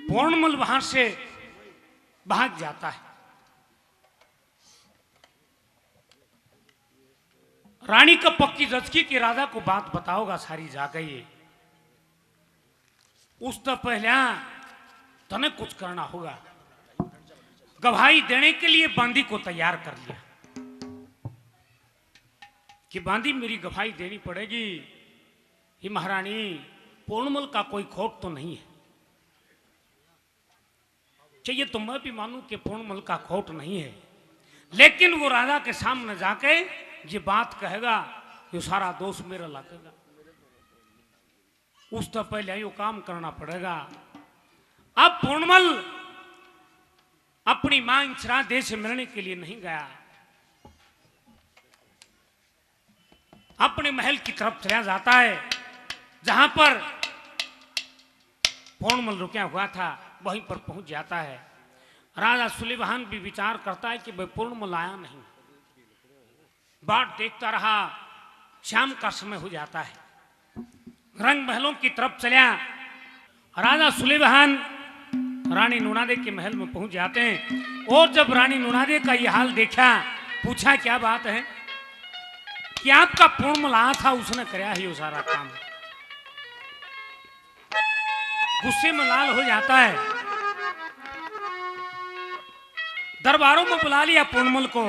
पूर्णमल वहां से भाग जाता है। रानी का पक्की जचकी कि राजा को बात बताओगा सारी जा गई। उस तो पहले तने कुछ करना होगा। गवाही देने के लिए बांदी को तैयार कर लिया कि बांदी मेरी गवाही देनी पड़ेगी। ही महारानी पूर्णमल का कोई खोट तो नहीं है। चाहिए तो मैं भी मानूं कि पूर्णमल का खोट नहीं है, लेकिन वो राजा के सामने जाके ये बात कहेगा, ये सारा दोष मेरा लगेगा। उस तो पहले यो काम करना पड़ेगा। अब पूर्णमल अपनी मां इंचरा देश से मिलने के लिए नहीं गया, अपने महल की तरफ चला जाता है जहां पर पूर्णमल रुका हुआ था। वहीं पर पहुंच जाता है। राजा सुलेमान भी विचार करता है कि भाई पूर्णमल आया नहीं। बाट देखता रहा, शाम का समय हो जाता है। रंग महलों की तरफ चला। राजा सुलेमान रानी नूनादे के महल में पहुंच जाते हैं और जब रानी नूनादे का यह हाल देखा, पूछा क्या बात है कि आपका पूर्णमल आया था, उसने कराया ही वो सारा काम। गुस्से में लाल हो जाता है। दरबारों में बुला लिया पूर्णमल को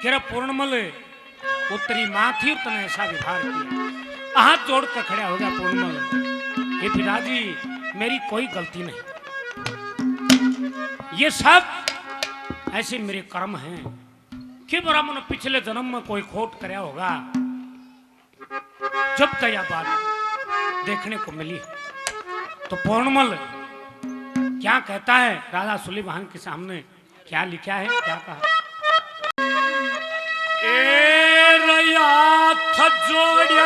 कि पूर्णमल उत्तरी मां थी और तने ऐसा व्यवहार किया। हाथ जोड़ कर खड़ा हो गया पूर्णमल, ये पिताजी मेरी कोई गलती नहीं, ये सब ऐसे मेरे कर्म हैं कि ब्राह्मण ने पिछले जन्म में कोई खोट कराया होगा। जब तक यह बात देखने को मिली तो पूर्णमल क्या कहता है राजा सुलेमान के सामने, क्या लिखा है, क्या कहा? ए रयाथ जोड़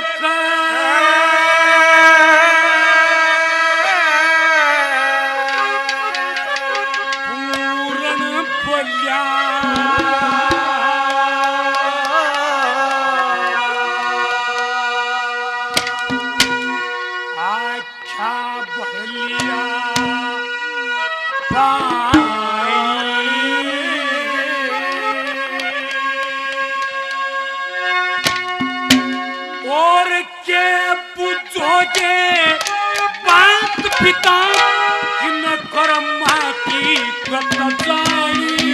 पूर्ण बोलिया आख्या बहलिया और के पूछोगे बात पिता किन कर्मा की कत जानी।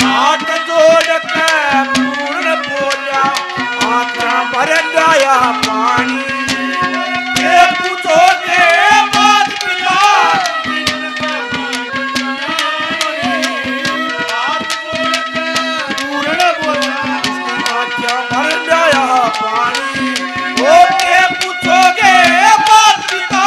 हाथ जोड़ के पूर्ण बोला आत्मा भर गया पानी। के पूछोगे बात पिता हाथ जोड़ के पूर्ण बोला आत्मा भर गया पानी। ओ के पूछोगे बात पिता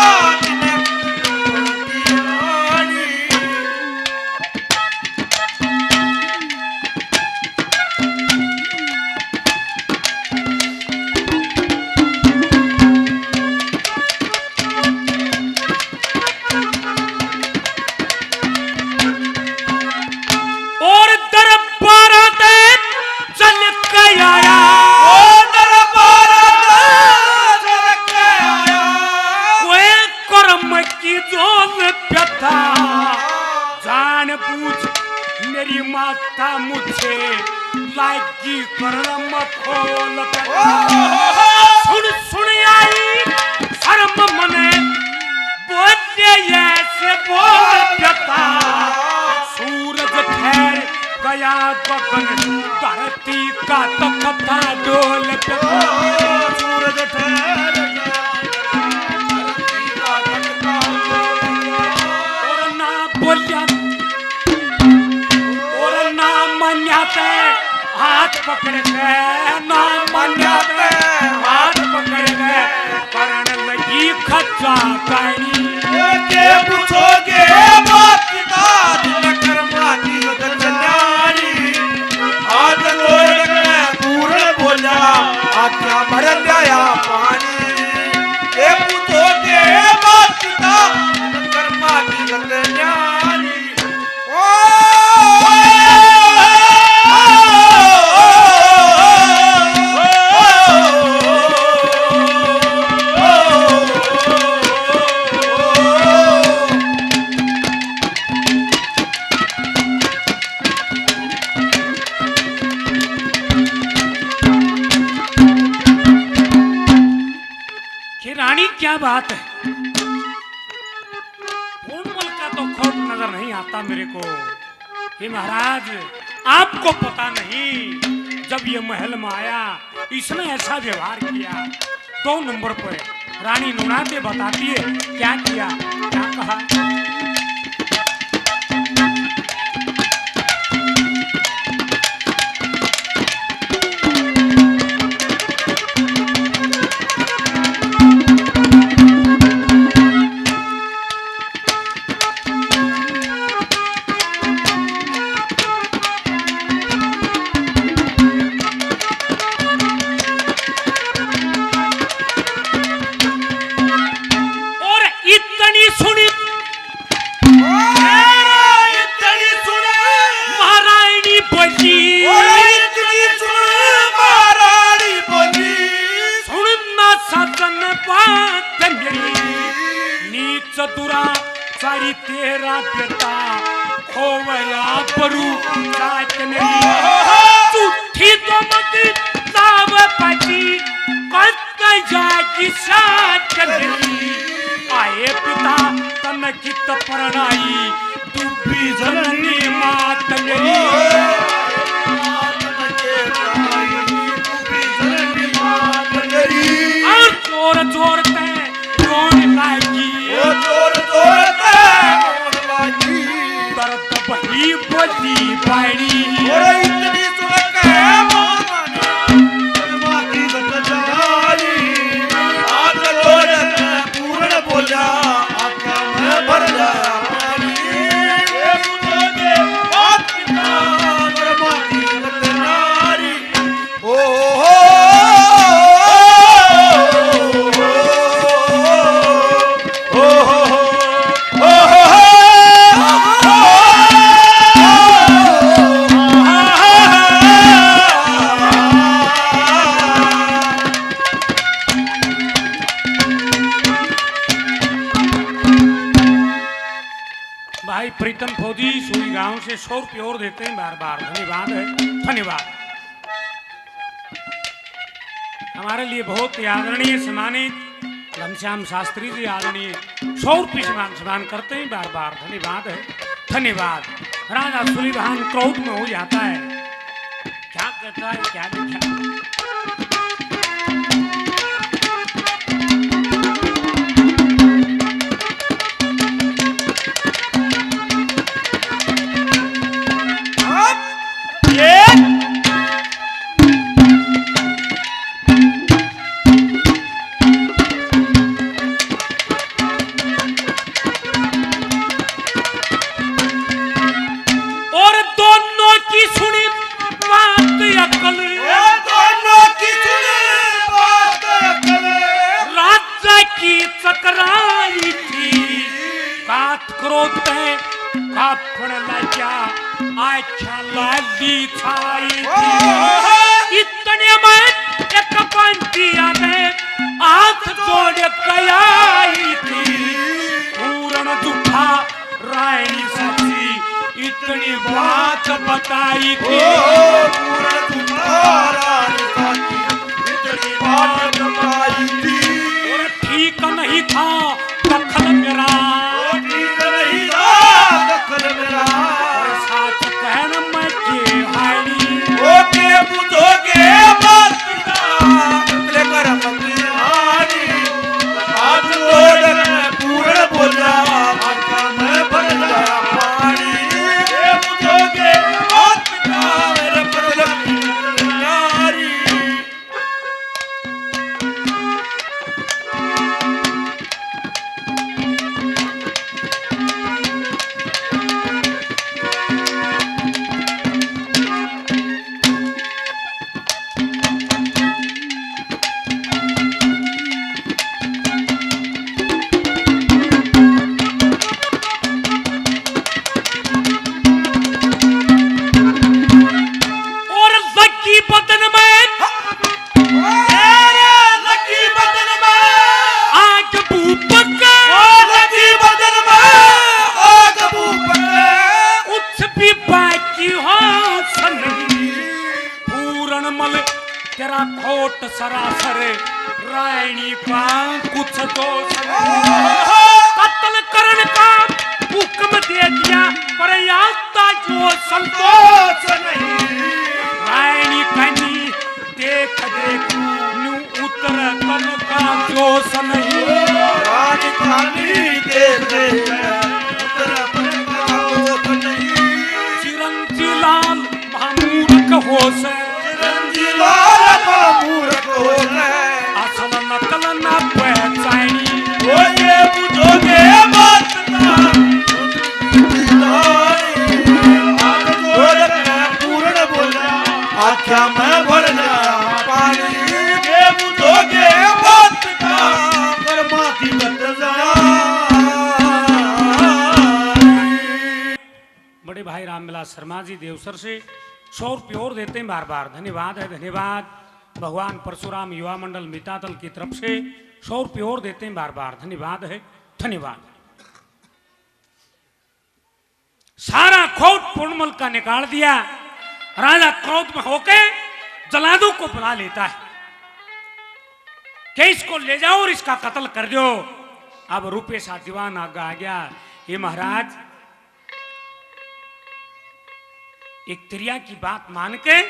मेरी माता मुझे लागी करम खोल सुन सुन आई शर्म मने बोले ऐसे बोल पता। सूरज ठहर गया गगन धरती का तो कथा डोल पता। सूरज ठहर गया धरती का तख्ता और ना बोलिया हाथ पकड़ गए, ना मन्याते हाथ पकड़ गए, करण लगी खच्चा कानी। के पूछोगे बात पिता दिन कर्मा की गजन्यारी। हाथ जोड़ के पूर्ण बोला आत्मा भर गया पानी। के पूछोगे बात पिता दिन कर्मा की गजन्यारी। क्या बात है, पूर्णमल का तो खौफ नजर नहीं आता मेरे को। हे महाराज, आपको पता नहीं, जब ये महल में आया इसने ऐसा व्यवहार किया। 2 नंबर पर रानी नूनाते बताती है क्या किया, क्या कहा। चतुरा सारी तेरा बेटा खोवया परू चाचने झूठी तो मत ताव पाची कत जागी साचने आए पिता तन कित परनाई दुबी जननी मात मेरी और जोर जोर ते रोन लागी दर्द बही बोली बाड़ी इतनी सुनक है माती आज पूर्ण बोला आका मैं भर जाया प्रीतम फौजी सुई गांव से 100 रुपये और देते हैं बार बार। धन्यवाद है, धन्यवाद। हमारे लिए बहुत ही आदरणीय सम्मानित घनश्याम शास्त्री जी आदरणीय 100 रुपये सम्मान करते हैं बार बार। धन्यवाद है, धन्यवाद। राजा सुलीभान क्रोध में हो जाता है, क्या कहता है, क्या लिखा। इतने में एक पंटिया में हाथ जोड़ गई थी पूर्ण दुखा रानी सच्ची इतनी बात बताई थी पूर्ण दुखा रानी सच्ची इतनी बात बताई थी। और ठीक नहीं था दखल मेरा, ठीक नहीं था दखल मेरा, साथ कहना मैं के हारी ओके बुझोगे बात लेकर हारी आज लोग पूर्ण बोला आका मैं भर गया पानी बुझोगे बात मेरे पर हारी रायणी का कुछ दोष कत्ल करने का हुक्म दे दिया पर आता जो संतोष नहीं रायणी कहीं देख देख न्यू उतर तन का जोश नहीं रानी काली देख देख उतर तन का जोश नहीं चिरंजी लाल महामूर्ख होश चिरंजी लाल महामूर्ख होश असल नकल न पहचानी ओए बुझोगे बात का आग जोड़ के पूर्ण बोला आख्या मैं भर गया पानी के बुझोगे बात का कर्मा की बड़े भाई रामविलास शर्मा जी देवसर से 100 रुपये और देते हैं बार बार धन्यवाद है धन्यवाद भगवान परशुराम युवा मंडल मितातल की तरफ से 100 रुपये और देते हैं बार बार धन्यवाद है धन्यवाद सारा क्रोध पूर्णमल का निकाल दिया राजा क्रोध में होके जलादू को बुला लेता है कि इसको ले जाओ और इसका कत्ल कर दो अब रूपेशा दीवान आगे आ गया ये महाराज एक त्रिया की बात मान के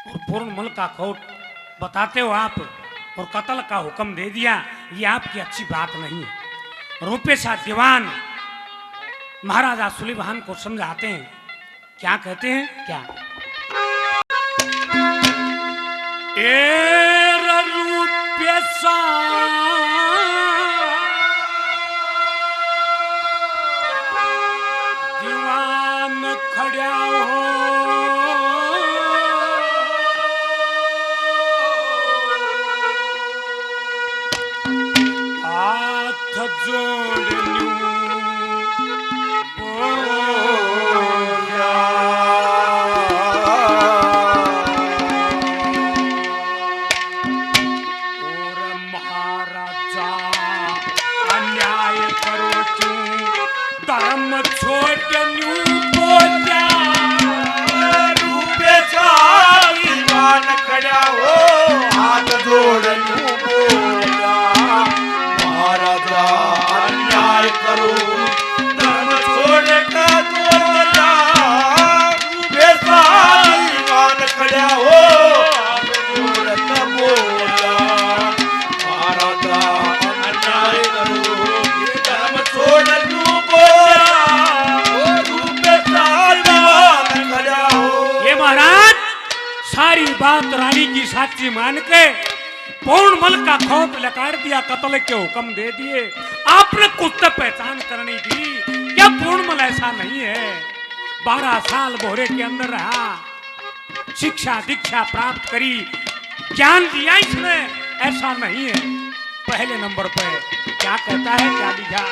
और पूर्णमल का खोट बताते हो आप और कत्ल का हुक्म दे दिया ये आपकी अच्छी बात नहीं है रूपेशा दीवान महाराजा सुलेमान को समझाते हैं क्या कहते हैं क्या रूपेशा दीवान खड़ा हो हाथ जोड़ बात रानी की साची मान के पूर्णमल का खौफ लकार दिया कत्ल के हुक्म दे दिए आपने कुछ तो पहचान करनी थी क्या पूर्णमल ऐसा नहीं है 12 साल बोरे के अंदर रहा शिक्षा दीक्षा प्राप्त करी ज्ञान दिया इसने ऐसा नहीं है पहले नंबर पर क्या कहता है क्या लिखा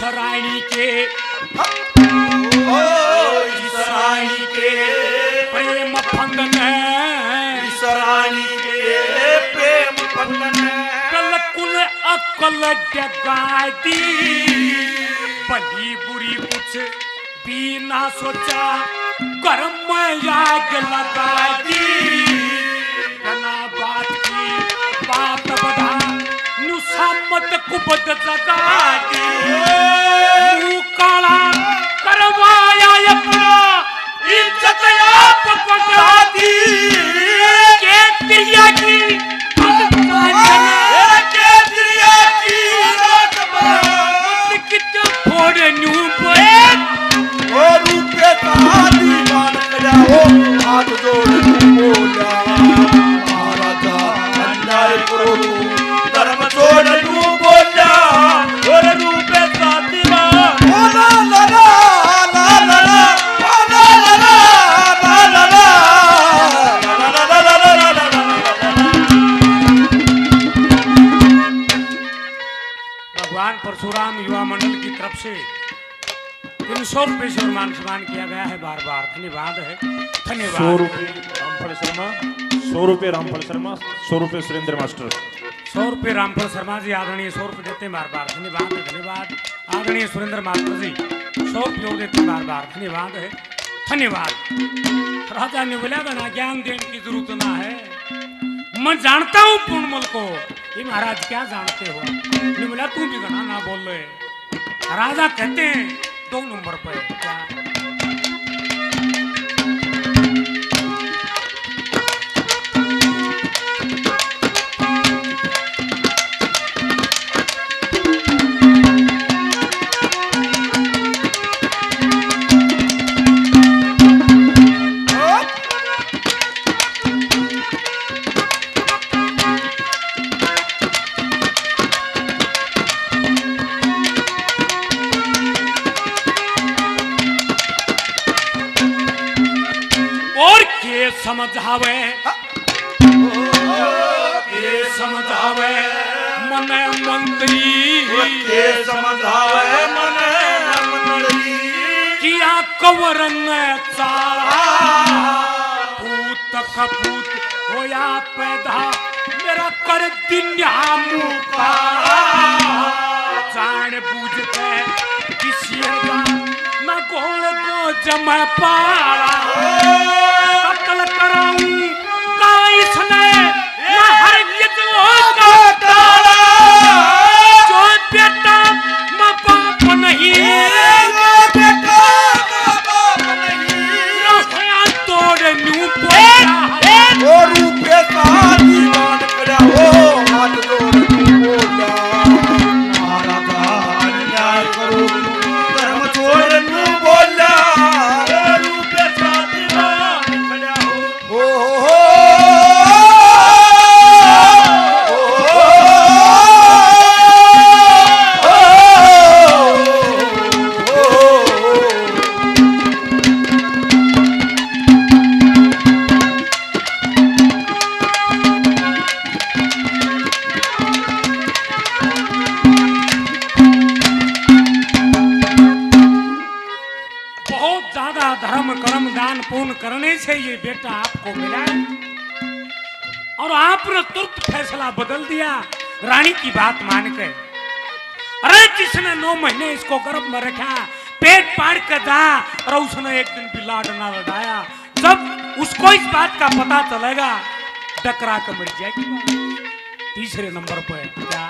रानी के प्रेम फंदन रानी के प्रेम फंदन कल अकल जगा दी भली बुरी कुछ भी ना सोचा कर्म में आग लगा दी बिना बात की बात बढ़ा नुसामत कुबद जगा दी काला करवाया अपना इज्जत आप पटा दी के त्रिया की फोड़ न्यू और रूपे दीवान करो हाथ जोड़ बोला महाराजा अन्याय करो धर्म छोड़ बोला और रूपे दीवान बोला 300 रुपये से मान सम्मान किया गया है। बार बार धन्यवाद है, 100 धन्यवाद। रुपये रामफल शर्मा, 100 रुपये रामफल शर्मा, 100 रुपये सुरेंद्र मास्टर। 100 रुपये रामफल शर्मा जी आदरणीय 100 रुपये देते हैं बार बार, धन्यवाद है, धन्यवाद। आदरणीय सुरेंद्र मास्टर जी 100 रुपये और देते हैं बार बार, धन्यवाद है, धन्यवाद। राजा ने बोला बना ज्ञान देने की जरूरत ना है, मैं जानता हूँ पूर्णमल को। ये महाराज क्या जानते हो? ने बोला तू भी गणा ना बोल रहे। राजा कहते हैं 2 नंबर पे क्या समझावे, ये समझावे मन मंत्री ये समझावे मन मंत्री किया कवरन चाला पूत कपूत होया पैदा मेरा कर दिन्या मुका जान बूझ के किसी का न गोल को जमा पाला कत्ल कराऊं का इसने न हर कितना ताला जो बेटा मां बाप नहीं बेटा बाप नहीं रखया तोड़ न्यू पोया ओ रूपे सा दीवान करा हो हाथ जोड़ तू बोला महाराजा न्याय करो धर्म छोड़ तू बोला ओ रूपे सा दीवान करा हो बहुत ज्यादा धर्म कर्म दान पुण्य करने से ये बेटा आपको मिला है। और आपने तुरंत फैसला बदल दिया रानी की बात मान के। अरे जिसने 9 महीने इसको गर्भ में रखा पेट पाड़ कर दा और उसने एक दिन भी लाड ना लड़ाया, जब उसको इस बात का पता चलेगा टकरा कर मर जाएगी। तीसरे नंबर पर क्या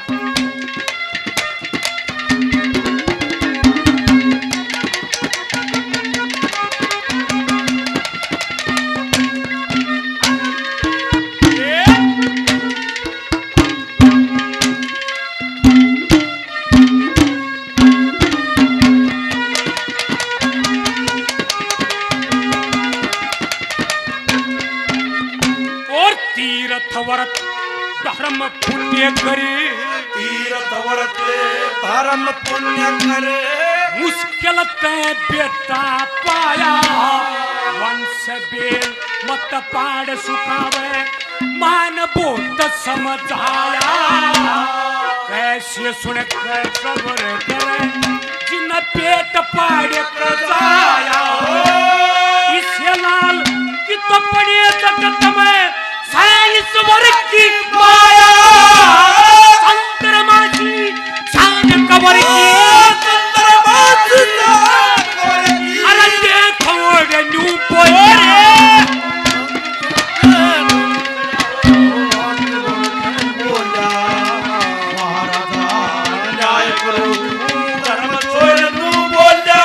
व्रत धर्म पुण्य करे तीर्थ व्रत धर्म पुण्य करे मुश्किल ते बेटा पाया वंश बेल मत पाड़ सुखावे मान बोत समझाया कैसे सुन कर सबर करे जिन पेट पाड़ कर जाया इसे लाल कि तो पड़े जगत में ईश्वर की माया चंद्रमासी चांद कबर की चंद्रमासी चांद कबर की अरे देखो रे न्यू पोए बोला महाराजा न्याय करो धर्म छोड़ तू बोला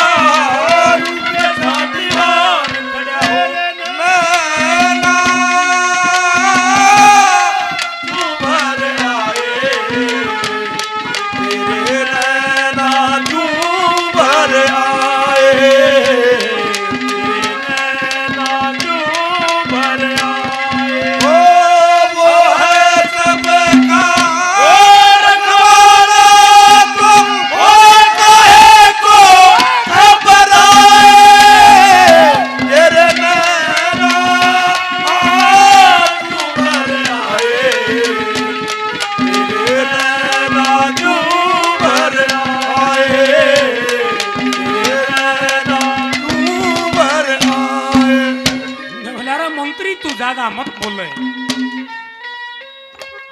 ज्यादा मत बोले।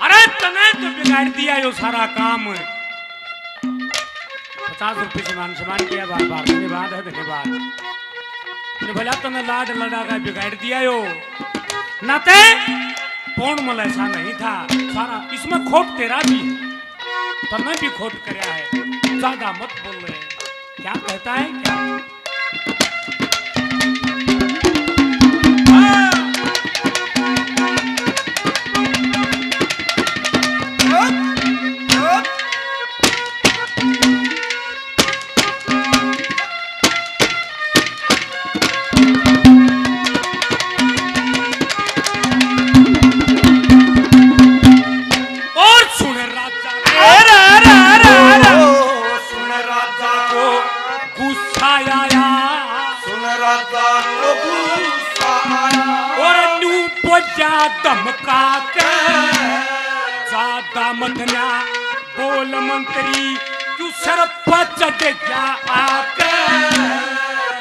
अरे तने तो बिगाड़ दिया यो सारा काम। 50 रुपये से मान सम्मान किया, बार बार धन्यवाद है, धन्यवाद। भला तने लाड लड़ा का बिगाड़ दिया यो नाते पूर्ण मल ऐसा नहीं था सारा, इसमें खोट तेरा भी तने भी खोट करया है, ज्यादा मत बोल रहे। क्या कहता है क्या? धमका के ज्यादा मथना बोल मंत्री, क्यों सर पर चढ़ जा आके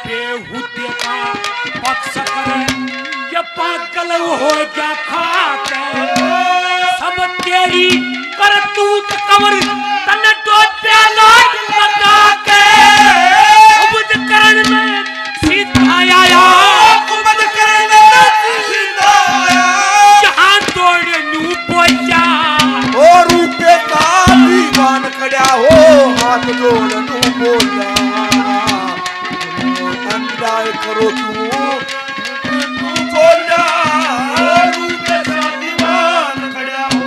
बेहुदे का पक्ष करे, ये पागल हो गया खाके। सब तेरी करतूत कमर तन टोटे लाट लगा के, उपज करण में सीधा आया, उपज करण में सीधा आया, जहां तोड़ नू बोया ओ रूपे का दीवान खड़ा हो, हाथ जोड़ नू बोला अन्याय करो तू बोला, ओ रूपे का दीवान खड़ा हो।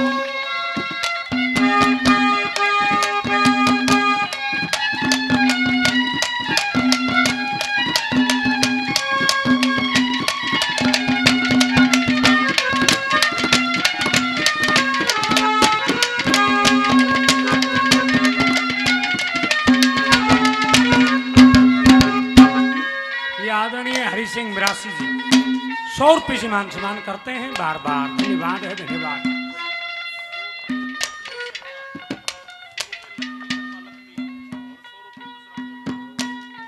आदरणीय हरि सिंह मिरासी जी 100 रुपये से मान सम्मान करते हैं, बार बार धन्यवाद है, धन्यवाद।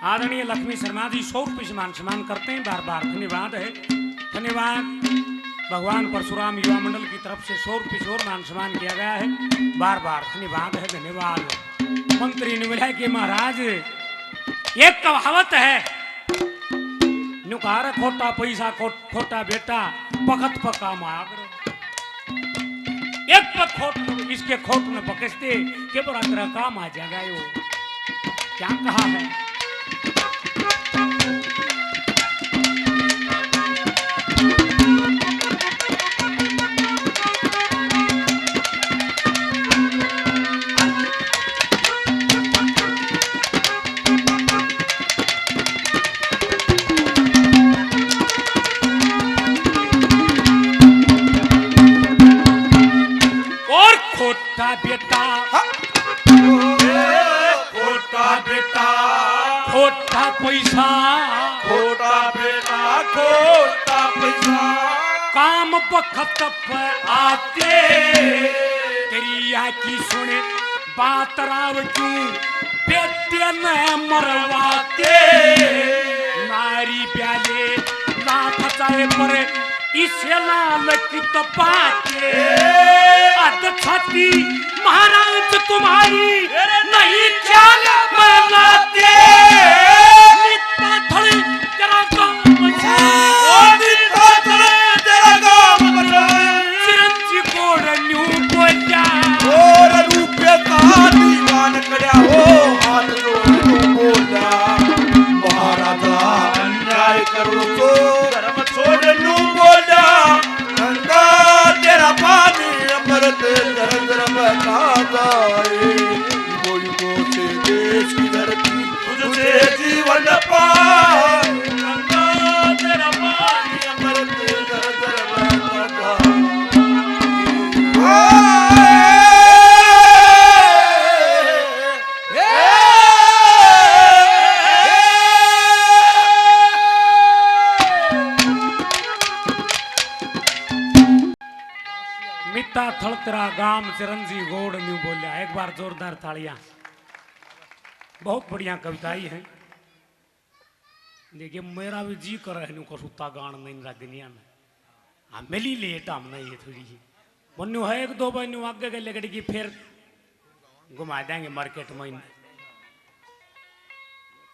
आदरणीय लक्ष्मी शर्मा जी 100 रुपये से मान सम्मान करते हैं, बार बार धन्यवाद है, धन्यवाद। भगवान परशुराम युवा मंडल की तरफ से 100 रुपये से और मान सम्मान किया गया है, बार बार धन्यवाद है, धन्यवाद। मंत्री ने बोला कि महाराज एक कहावत है, नुकार खोटा पैसा खोटा बेटा पकत पका मागर, एक पर खोट इसके खोट में पकड़ते के बड़ा तेरा काम आ जाएगा। यो क्या कहा है? बेटा खोटा बेटा खोटा पैसा, खोटा बेटा खोटा पैसा, काम बखत पे आते तेरी आकी सुने बात राव क्यों बेटे न मरवाते, नारी प्याले ना फसाए पर इसे लाल की तपाते, अद छाती महाराज तुम्हारी नहीं ख्याल बनाते, नित्ता थड़ी तेरा काम नित्ता थड़ी तेरा काम चिरंजी कोड़ न्यू बोला, और रूपे का दीवान खड़ा हो, हाथ जोड़ नू बोला महाराजा अन्याय करो तो धर्म छोड़ नू बोला, गंगा तेरा पानी अमृत जर जर बहता जाए, कोई को से देश की धरती तुझसे जीवन पाए, गंगा तेरा पानी अमृत जर जर बहता मित्ता थड़तरा गाम चिरंजी गोड़ न्यू बोलिया। एक बार जोरदार तालियां। बहुत बढ़िया कविताई है। देखिए मेरा भी जी कर है को सुता गान नहीं ला दुनिया में, हाँ मिली लेट हमने ये थोड़ी बन्नू है एक दो बन्नू आगे के लगड़ी की फिर घुमा देंगे मार्केट में।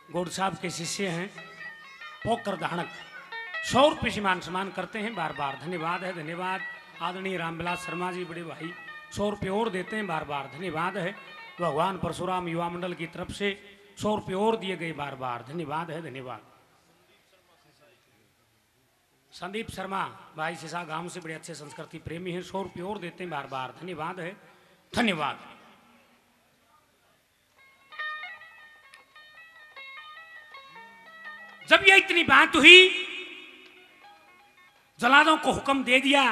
गौड़ साहब के शिष्य हैं पोकर धानक 100 रुपये से मान सम्मान करते हैं बार बार। धन्यवाद है, धन्यवाद। आदरणीय रामविलास शर्मा जी बड़े भाई 100 रुपये और देते हैं बार बार, धन्यवाद है। भगवान परशुराम युवा मंडल की तरफ से 100 रुपये और दिए गए बार बार, धन्यवाद है, धन्यवाद। संदीप शर्मा भाई सिसा गांव से बड़े अच्छे संस्कृति प्रेमी हैं, 100 रुपये और देते हैं बार बार, धन्यवाद है, धन्यवाद। जब ये इतनी बात हुई जलादों को हुक्म दे दिया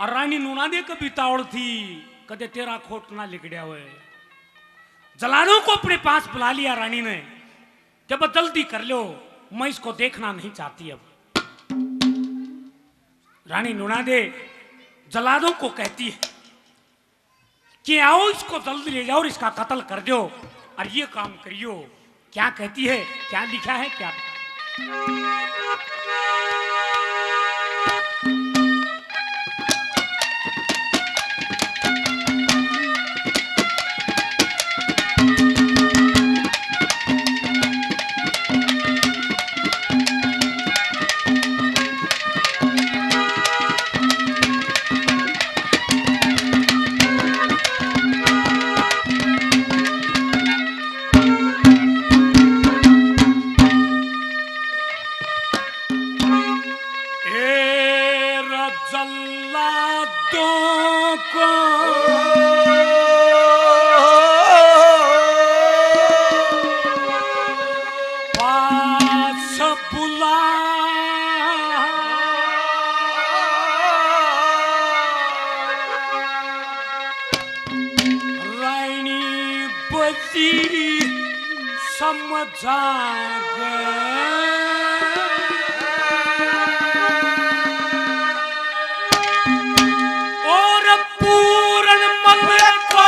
और रानी नूनादे कभी तावड़ थी कदे तेरा खोट ना लिखड़िया हुए। जलादों को अपने पास बुला लिया रानी ने, जब जल्दी कर लो मैं इसको देखना नहीं चाहती। अब रानी नूनादे जलादों को कहती है कि आओ इसको जल्दी ले जाओ और इसका कत्ल कर दो और ये काम करियो। क्या कहती है, क्या लिखा है, क्या समझा और पूर्ण मन को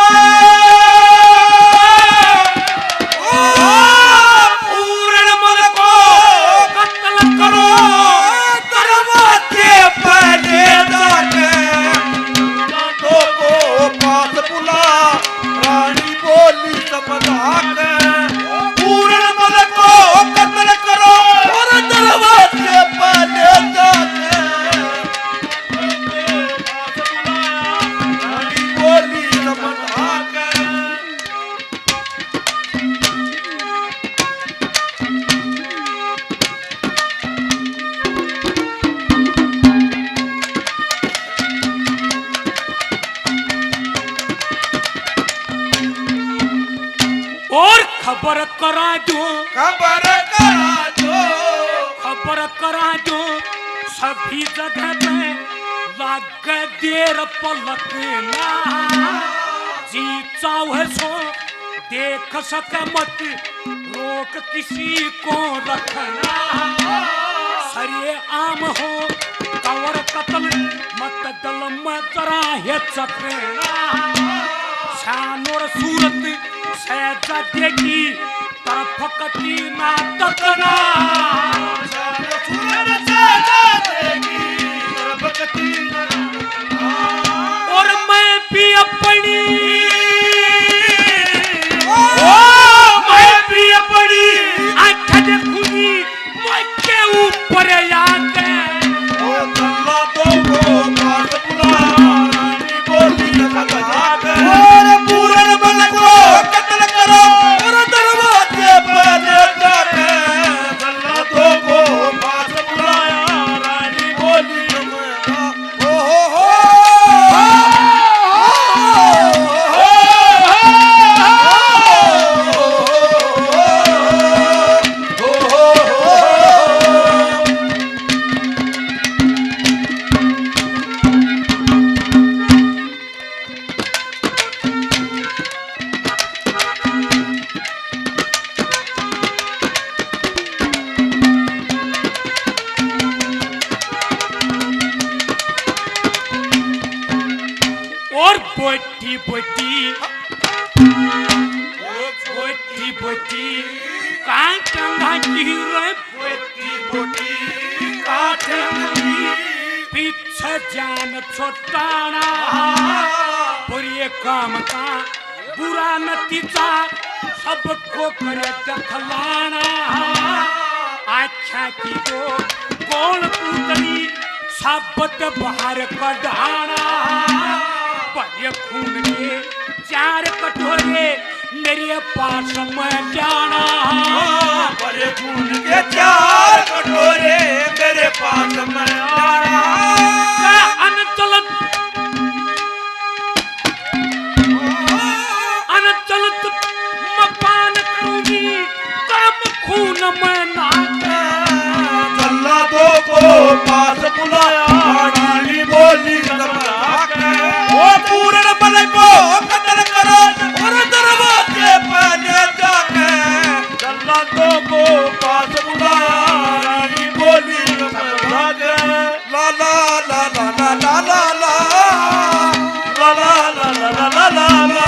पूर्ण मन को कत्ल करो दरवाजे पहले जाके तो को पास बुला। रानी बोली समझा के पूर्ण मन को कत्ल करो और दरवाजे पहले जाके रानी बोली समझा के। और खबर करा दो, खबर करा दो, खबर करा दो सभी जगह पे लाग देर पलटना। जी चाहे सो देख सके मत रोक किसी को रखना। सरे आम हो कवर कत्ल मत दल में जरा है चकना। शान और सूरत सहजादे की तरफ कटी ना तकना। और मैं भी अपनी मैं भी अपनी आंखें देखूंगी मैं के ऊपर आके। और पूर्ण मन को कत्ल करो और दरवाजे पहले जाके जल्लादों को पास बुलाया। रानी बोली हो और बोटी बोटी बोटी बोटी काटंगा की रे बोटी बोटी काटंगा पीछे जान छोटाना बुरे काम का बुरा नतीजा सबको करे दखलाना अच्छा की तो कौन पुतली साबत बाहर कढ़ाना पर खून के 4 कटोरे मेरे पास में जाना पर खून के 4 कटोरे मेरे पास में आना अनचलत मपान करूंगी कर्म खून में नाता जल्लादों को पास बुलाया रानी बोली वो पूर्ण बल को कत्ल करो और दरवाजे पहले जाके जल्लादों को पास बुलाया रानी बोली ला ला ला ला ला ला ला ला ला ला ला ला ला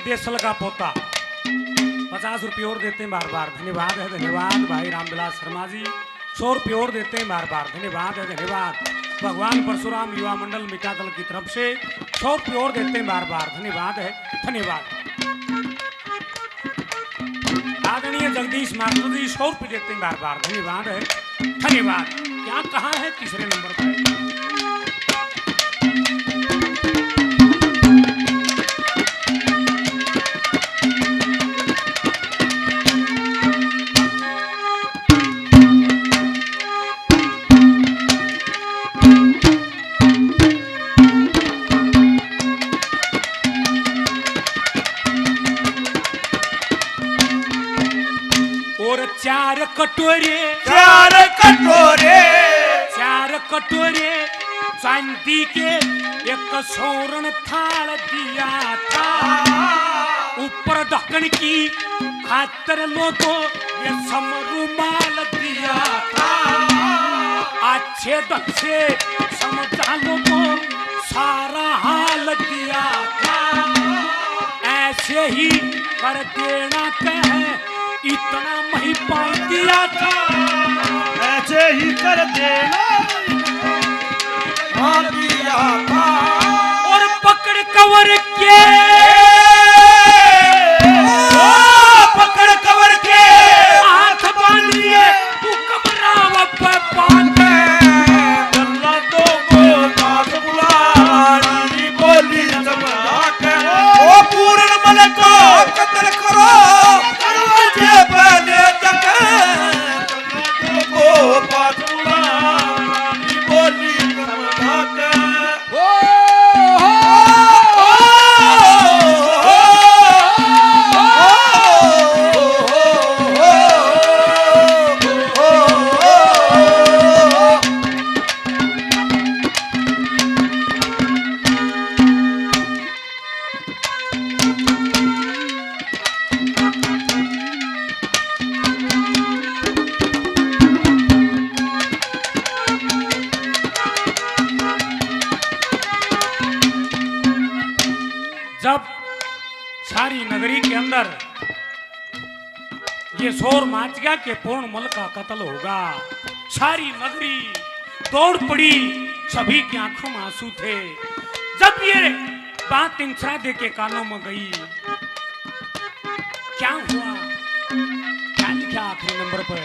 देसल का पोता 50 रुपये और देते हैं बार बार धन्यवाद है धन्यवाद भाई रामविलास शर्मा जी 100 रुपये और देते हैं बार बार धन्यवाद है धन्यवाद भगवान परशुराम युवा मंडल मिटा दल की तरफ से 100 रुपये और देते हैं बार बार धन्यवाद है धन्यवाद आदरणीय जगदीश मास्टर जी 100 रुपये देते हैं बार बार धन्यवाद है धन्यवाद क्या कहा है तीसरे नंबर पर चार कटोरे चांदी के एक सोरण थाल दिया था ऊपर ढक्कन की खातर लोगों ये समरूमाल दिया था अच्छे ढंग से समझा लोगों सारा हाल दिया था ऐसे ही कर देना कहे इतना मही पाई दिया था ऐसे ही कर देना दिया था और पकड़ कवर के हाथ बांधिए तू कमरा पे पाते जल्लादों को पास बुला रानी बोली समझा के ओ पूर्ण बल को कत्ल करो दरवाजे पहले जाके जल्लादों को पास बुला रानी बोली समझा के जब सारी नगरी के अंदर ये शोर मच गया कि पूर्णमल का कत्ल होगा सारी नगरी दौड़ पड़ी सभी की आंखों में आंसू थे जब ये बात इंसरादे के कानों में गई क्या हुआ क्या लिखा आखिरी नंबर पर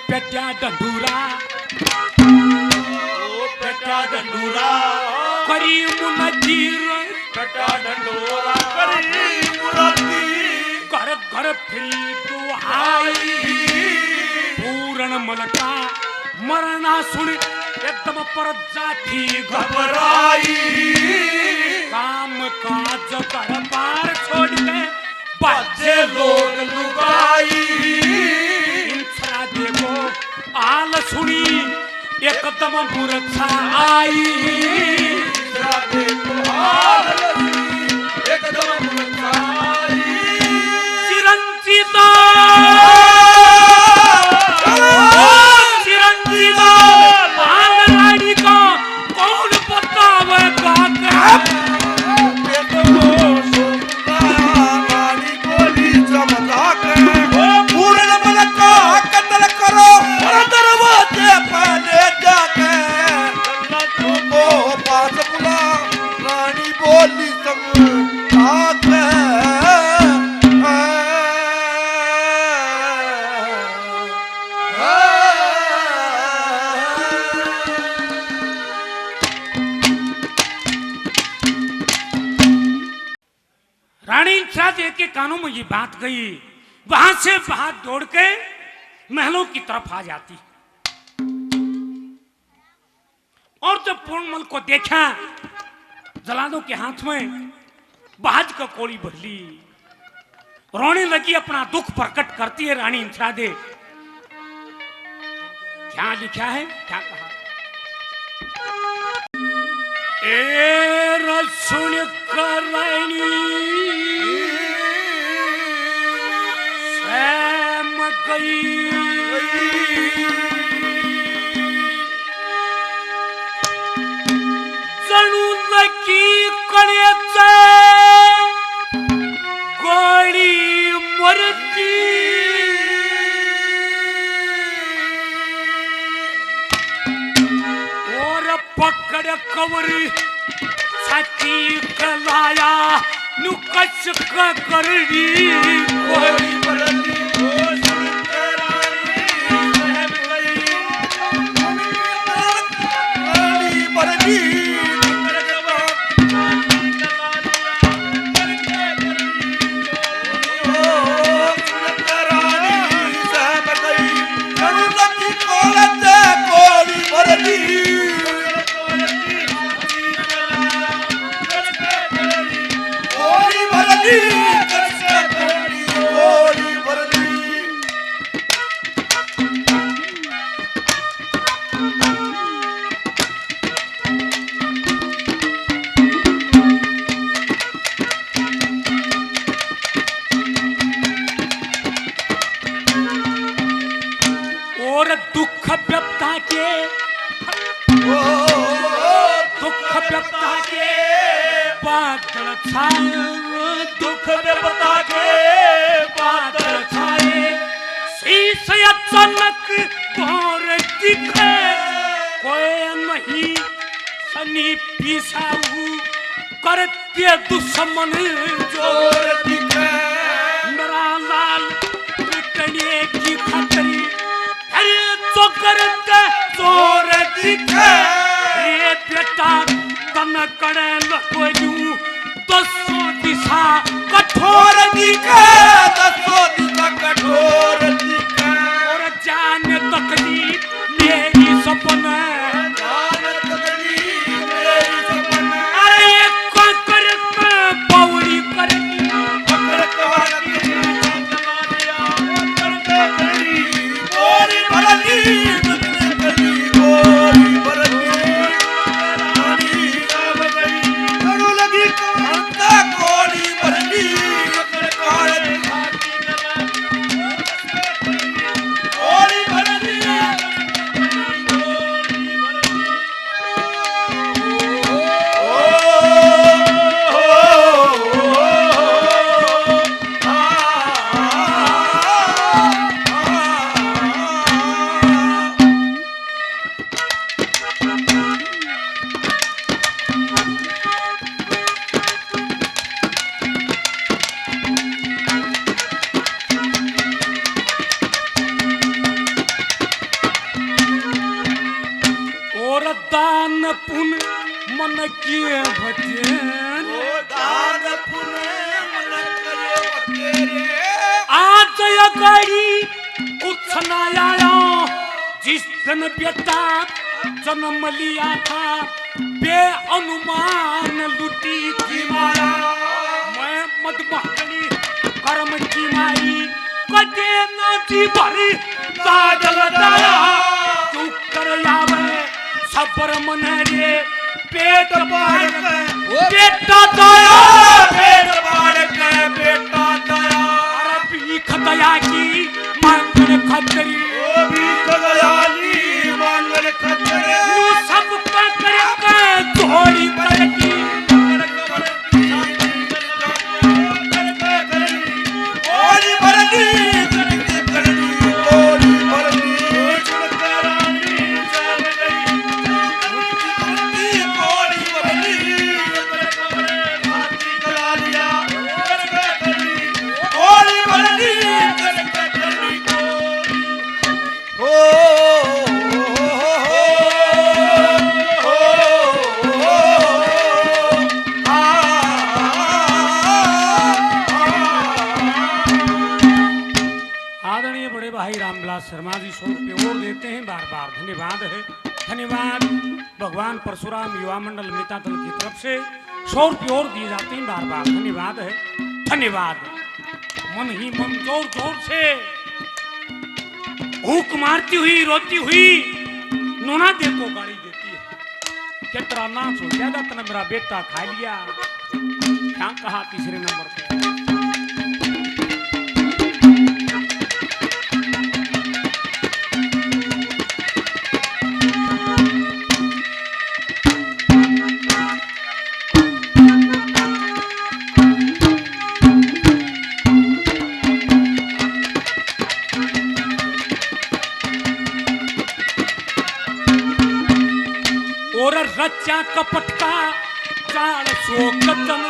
पेटा डंडूरा करीम नजीर पेटा डंडूरा करीम नजीर घर घर फिरी दुहाई पूर्ण मलका मरना सुन एकदम पर जाती घबराई काम काज कर पार छोड़ के बच्चे लोग लुगाई देखो आल सुनी एकदम मूर्छा आई देखो आल एकदम मूर्छा आई चिरंजीता रानी इंदिरा के कानों में ये बात गई, वहां से बाहर दौड़ के महलों की तरफ आ जाती। और जब पूर्णमल को देखा, जलादों के हाथ में बहाज का कोड़ी भरली, रोने लगी, अपना दुख प्रकट करती है रानी इंदिरा। क्या लिखा है, क्या कहा? ए रसुण करणी स्वयं गई, जणू लकी कणे गोळी मरती, और पकड़ कवरी छाती कलाया नुकच करनी, गोली मरती दुख विपदा के बादल छाए, शीश अचानक भोर दिखे, कोई नहीं सनी पिसाऊ करते दुश्मन जोर दिखे, मेरा लाल पिटने की खतरी अरे तो करते जोर दिखे, रे बेटा तन करे लखोजू दसों दिशा कठोर दिखे, दसों दिशा कठोर दिखे, और जान तकलीफ मेरी सपना, जान तकलीफ मेरी सपना, अरे एक कर पौड़ी करेगी पकड़ कवागी चला दिया, गोरी भरती गोरी भरती रानी सब गई, कड़ू लगी गोली भरती गोली भरती दान पुण्य मन किए भजन, दान पुण्य मन किए भजन, आज अगाड़ी कुछ न आया, जिस दिन बेटा जन्म लिया था, बेअनुमान लुटी की माया, मैं मदमहकनी कर्म की माई, कटे न जी भरी साजल दाया, तू कर यावे सबर मन रे पेट बाढ़ बेटा दया, पेट बाढ़ के बेटा दया, अरे भीख दया की मांगन खतरी, ओ भीख दया की मांगन खतरी, तू सब कर के थोड़ी करकी, गोली भरती Yeah. रामविलास शर्मा जी 100 रुपये और देते हैं, बार बार धन्यवाद है। धन्यवाद भगवान परशुराम युवा मंडल नेता दल की तरफ से 100 रुपये और दिए जाते हैं, बार बार धन्यवाद है। धन्यवाद। मन ही मन जोर जोर से भूख मारती हुई रोती हुई नोना दे को गाड़ी देती है कि तेरा नाच हो जाएगा, तेना मेरा बेटा खा लिया। क्या कहा तीसरे नंबर पे? और रच्चा कपट का 400 कदम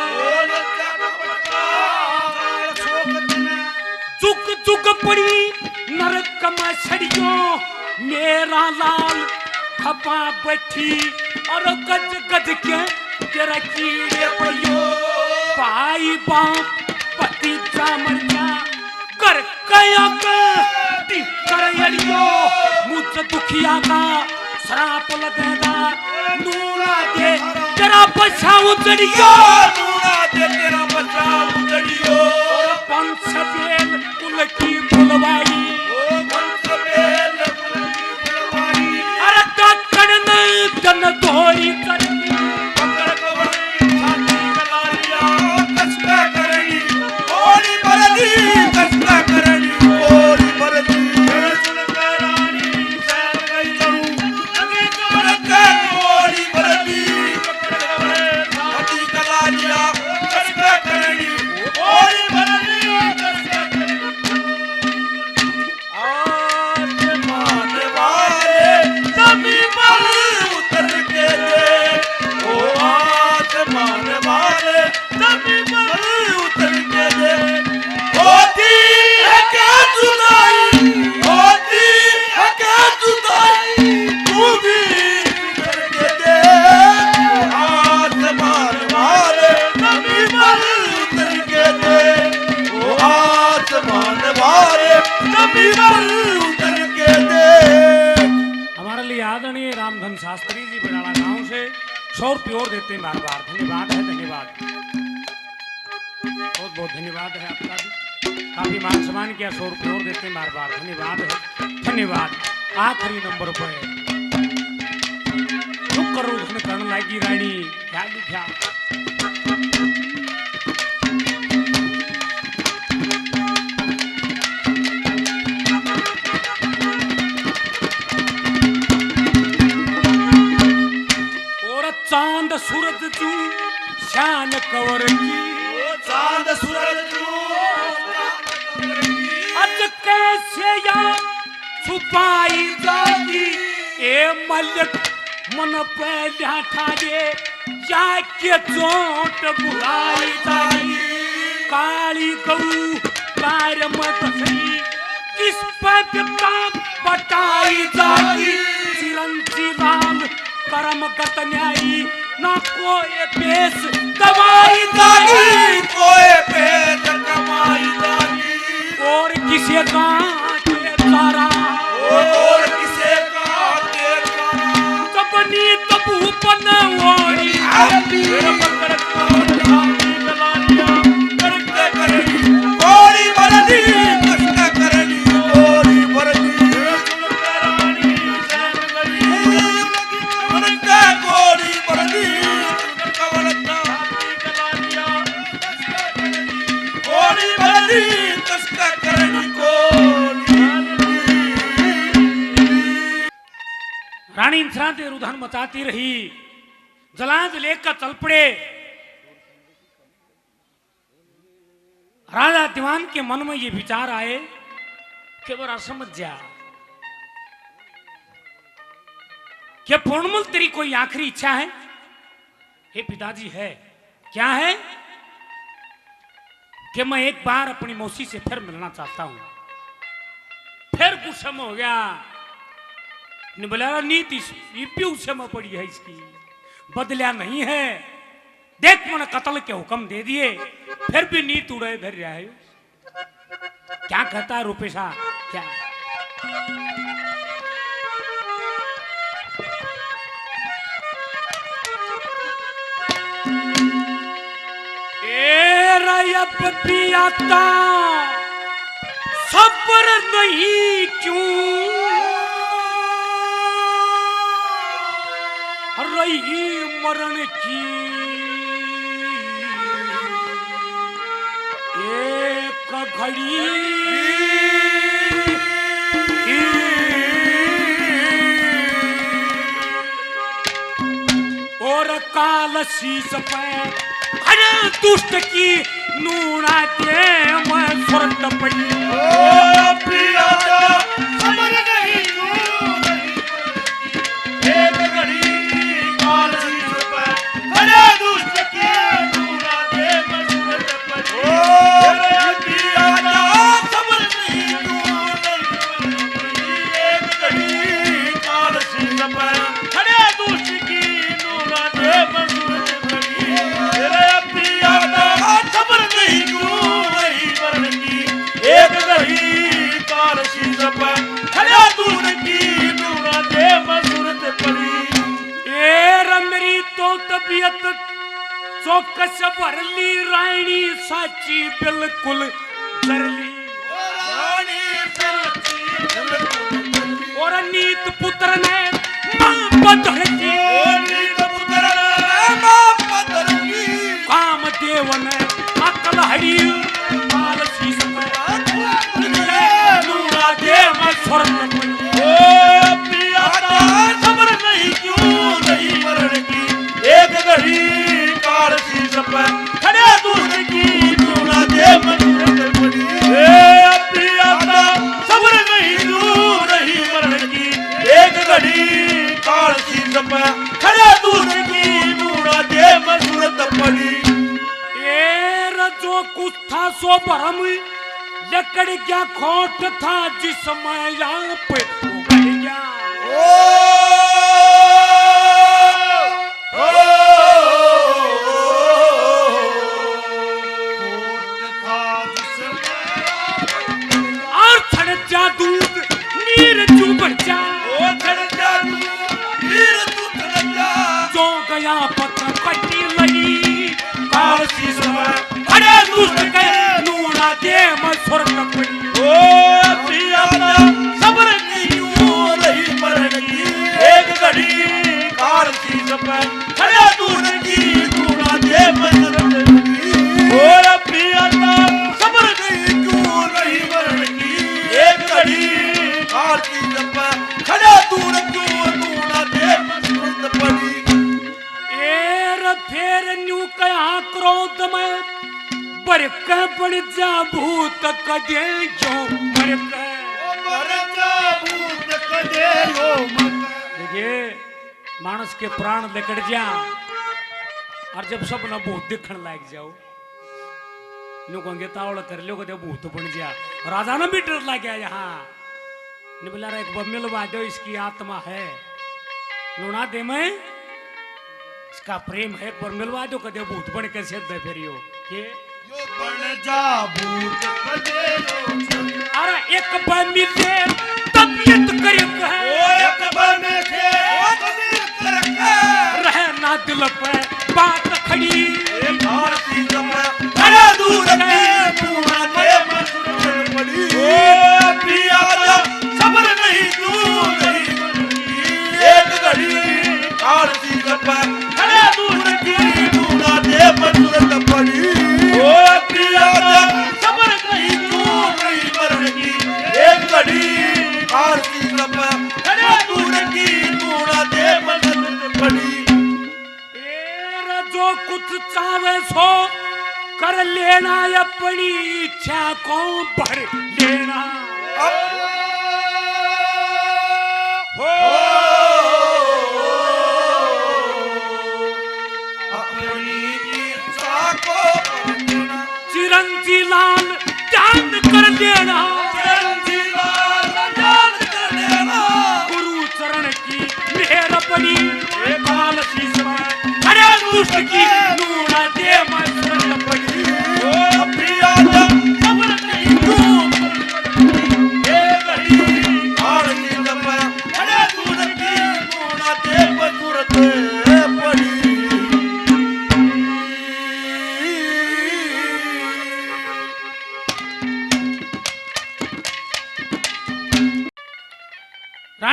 चुक चुक पड़ी नरक में छड़ियों, मेरा लाल खपा बैठी और गज गज के तेरा कीड़े पड़ियो। भाई बाप पति मर जा कर कया कर मुझ दुखिया का श्राप लगेगा। नूरा दे तेरा बच्चा उजड़ियो, नूरा दे तेरा बच्चा उजड़ियो। पंचबेल कुल की फुलवाई, ओ पंचबेल कुल की फुलवाई। अरे डॉक्टर ने जन धोई कर पकड़ कवड़ी छाती गला लिया, कसका करनी ओली बरदी, कसका करनी ओली बरदी। सुन के रानी सैन गई करूं, लगे करके ओली बरदी। पकड़ कवड़ी छाती गला लिया, कसका करनी ओली बरदी, कसका करनी। आसमान वाले जमीन पर उतर के दे, ओ आसमान वाले जमीन पर उतर के दे। होती है क्या जुदाई, होती है क्या जुदाई, तू भी उतर के दे। आसमान वाले जमीन पर उतर के दे, ओ आसमान वाले जमीन पर उतर के दे। हमारे लिए आदरणीय रामधन शास्त्री जी बड़ाला गांव से 100 रुपये और देते हैं, बार बार धन्यवाद है। धन्यवाद, बहुत बहुत धन्यवाद है आपका भी, काफी मान सम्मान किया। 100 रुपये और देते हैं, बार बार धन्यवाद है। धन्यवाद। आखिरी नंबर पर चुप करो उसने करण लागी रानी क्या लिखा? और चांद सूरज तू शान कवर की, चांद सूरज अज कैसे या छुपाई जाती ए मलक मन पहला ठाजे जाके चोट बुलाई जाती। काली गऊ कार मत सही किस पद का बताई जाती। चिरंजीवान कर्म गत न्यायी ना कोई पेश दवाई जाती, कोई पेट कमाई जाती। और किसे का के तारा, और किसे का के तारा। कपनी तबू बनवाई मेरा पकड़ कोट छाती गला लिया, करके करनी गोरी बरदी, कसका करनी गोरी बरदी। सुन के रानी सैन गई, करके गोरी बरदी। कवलता गला लिया, गोरी बरदी, कसका करनी गोरी। रानी इंसरा देर उधन मचाती रही, जलांज लेकर चल पड़े। राजा दीवान के मन में ये विचार आए कि बड़ा समझ जा क्या पूर्णमल तेरी कोई आखिरी इच्छा है? हे पिताजी है। क्या है? कि मैं एक बार अपनी मौसी से फिर मिलना चाहता हूं। फिर कुछ समय हो गया, बोला नीति समय पड़ी है इसकी, बदला नहीं है। देख मैंने कत्ल के हुक्म दे दिए, फिर भी नीत उड़े घर रहा है। क्या कहता है रुपेशा? क्या अब पियाता सब्र नहीं क्यों रही मरण की एक घड़ी और काल शीस पे अरे दुष्ट की नूना दे मैं स्वर्ग पड़ी समझ नहीं एक घड़ी काल शीस पे अरे दुष्ट की नूना दे मैं स्वर्ग पड़ी समझ नहीं एक घड़ी काल शीस पे अरे दुष्ट की नूना दे मैं स्वर्ग पड़ी खबर नहीं क्यों नहीं मरण की एक घड़ी काल शीस पे खड़ा दूर की नूरा दे मसूरत पड़ी ए मेरी तो तबीयत चौकस भरली रानी साची बिल्कुल जरली और नीत पुत्र ने मां बदल की काम देव ने अकल हरी काल शीस पे नूरा दे मैं स्वर्ग खबर नहीं क्यों नहीं मरण की एक घड़ी काल शीस पे खड़े दूर की नूरा दे मसूरत पड़ी खबर नहीं क्यों नहीं मरण की एक घड़ी काल शीस पे खड़े दूर की नूरा दे मसूरत पड़ी जो कुछ था सो भरम लकड़ क्या खोट था जिसमें यहाँ पे उगल गया और छड़ जा दूध नीर चुबड़ जा जो गया पत्र पट्टी लगी काल शीस में खड़े दुष्ट के नूरा दे मैं स्वर्ग पड़ी खबर नहीं नहीं मरण की एक घड़ी काल शीस पे खड़े दूर की नूरा दे मसूरत पड़ी खबर नहीं क्यों नहीं मरण की एक घड़ी काल शीस पे खड़े दूर क्यों नूरा दे मसूरत पड़ी फेर न्यू कहा क्रोध में बरक पड़ जा भूत कदे जो मरक देखिए मानस के प्राण लेकर जा और जब सब ना भूत दिखने लग जाओ न्यू कहेंगे तावड़ कर लो कदे भूत बन जा राजा ने भी डर लग गया यहाँ ने बोला एक बमिल वादो इसकी आत्मा है लुना दे मैं इसका प्रेम है पर मिलवा दो कदे भूत बन के सिद्ध है फिर यो के यो बन जा भूत कदे लो अरे एक बार मिले तबीयत करे ओ एक बार में थे ओ तबीयत करे रहे ना दिल पे बात खड़ी एक बार सी जमे खड़ा दूर के पूरा दे मसूरत पड़ी ओ पिया सबर नहीं तू नहीं एक घड़ी काल सी जमे खड़ा दूर की नूरा दे मसूरत पड़ी ओ पिया सबर नहीं तू नहीं मरण की एक घड़ी काल सी जमे खड़ा दूर की नूरा दे मसूरत पड़ी जो कुछ चाहे सो कर लेना अपनी इच्छा को भर लेना अपनी इच्छा को चिरंजी लाल ध्यान कर देना गुरु चरण की मेहर पड़ी काल शीस में खड़े दुष्ट की नूरा दे मसूरत पड़ी खबर नहीं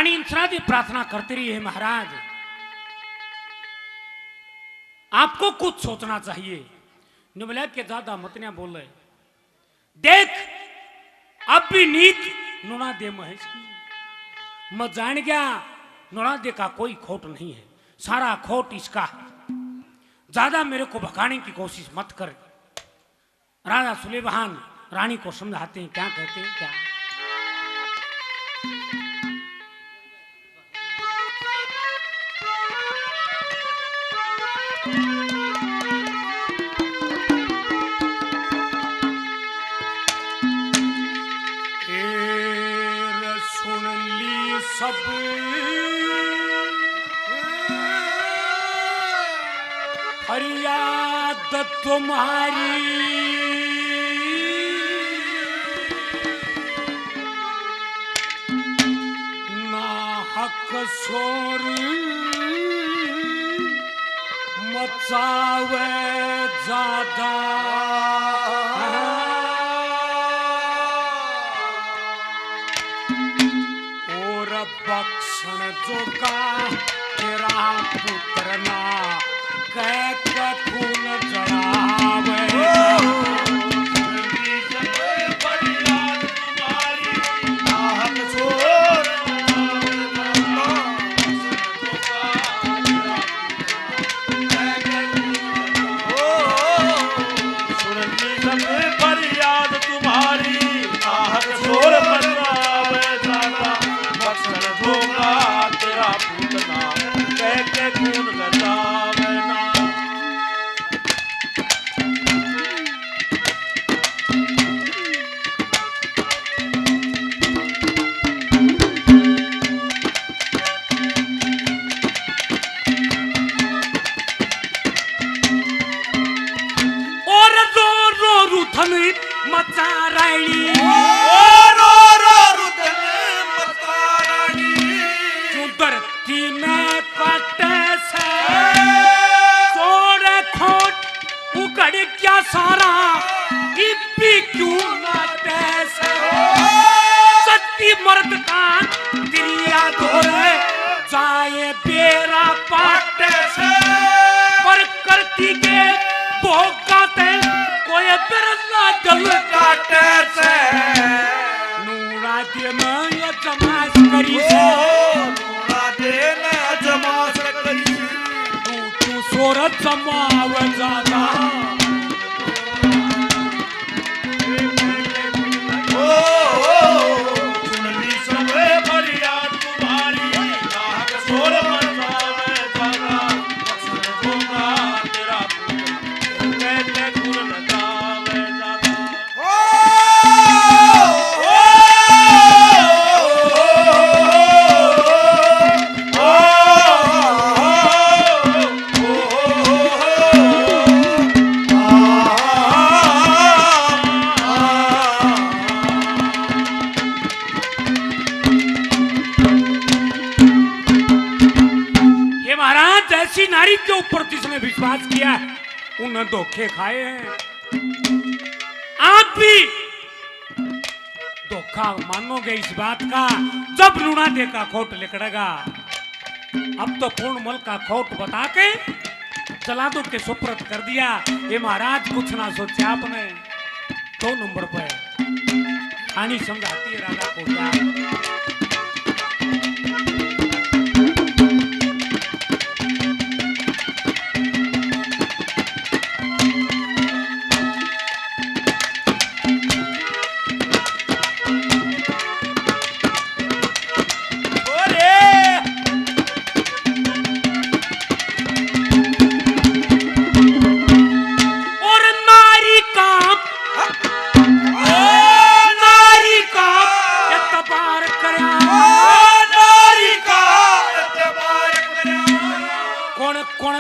रानी इंसरादी प्रार्थना करती रही है, महाराज आपको कुछ सोचना चाहिए। ने बोला कि ज्यादा मत ना बोले, देख अब भी नीत नुना दे महेश की, मैं जान गया नुना दे का कोई खोट नहीं है, सारा खोट इसका है, ज्यादा मेरे को भगाने की कोशिश मत कर। राजा सुलेमान रानी को समझाते हैं, क्या कहते हैं, क्या सुन ली सब फरियाद तुम्हारी, ना हक शोर मचावे ज्यादा, बख्शन जोगा तेरा पुत्र ना कह खून जड़ावे, मचा रानी धरती में काटे से सोरे खोट उगड़ क्या सारा इब्बी क्यों नाटे से, सत्ती मर्द का दिलिया धोरे जाए बेरा पाटे से, पर करती के भोग गाते कोई बिरला दिल काटे से, नूरा दे में ये जमास करी से, नूरा दे में जमास करी से, तू सोरत जमाव ज्यादा, सुन ली सब फरियाद तुम्हारी, नाहक शोर मचावे ज्यादा, बख्शन दूंगा तेरा कहते खून लगावे ज्यादा। ये महाराज ऐसी नारी के ऊपर जिसने विश्वास किया उन्हें धोखे खाए हैं, आप भी धोखा मानोगे इस बात का जब लूना दे का खोट लिखड़ेगा। अब तो पूर्णमल का खोट बता के जलादों के सुप्रत कर दिया। ये महाराज कुछ ना सोचा आपने, 2 नंबर पर कहानी समझाती है राजा को क्या।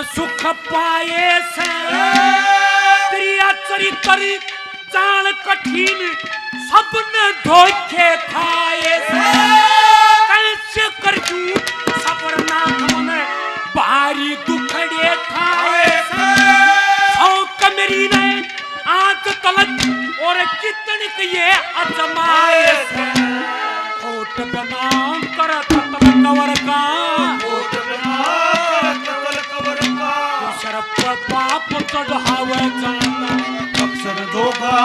सुख पाए से त्रिया चरित्र जान कठिन सबने धोखे खाए से, कैसे कर सबर ना हमने भारी दुखड़े खाए से, शौक मेरी ने आज तलक और कितने ये अजमाए से, खोट बना कर कवर का कोट बना कतल कबर का सर पर पाप चढ़ावे जाना अक्सर धोखा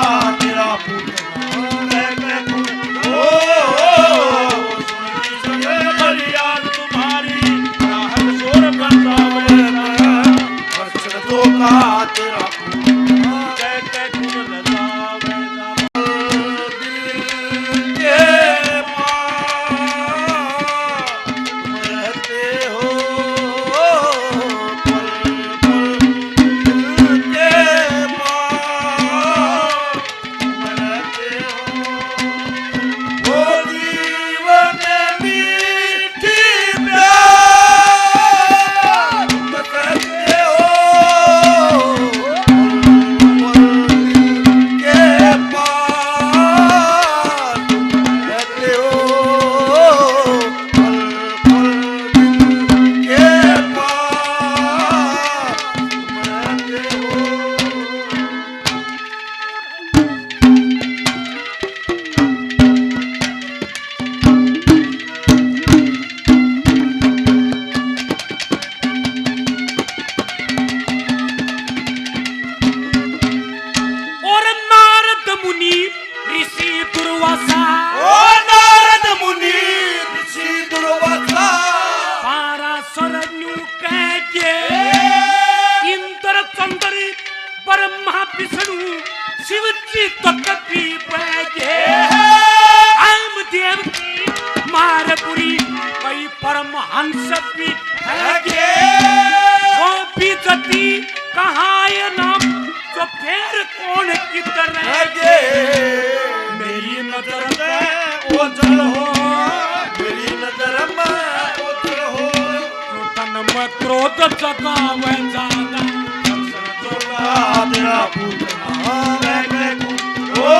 तेरा पूतना ओ सुनी सुने फरियाद तुम्हारी राहत शोर बरसावे अक्सर धोखा तेरा पूतना कह गुण लगावे दिल के पास रहते हो पल पल दिल के पास रहते हो वो जीवन मीठी प्यार करते हो के पास रहते हो पल पल के पास रहते हो और नारद मुनि ऋषि दुर्वासा ओ नारद मुनि ऋषि दुर्वासा पाराशर न्यू कहे इंद्र चंद्र ब्रह्मा विष्णु शिव जी तक भी बैठे आम देव की मारपुरी कई परमहंस भी है वो भी जति कहाँ ये नाम तो फिर कौन की तरह लगे मेरी नजर में ओझल हो मेरी नजर में ओझल हो जो तन में क्रोध जगावे जाना जोगा तेरा पूतना ओ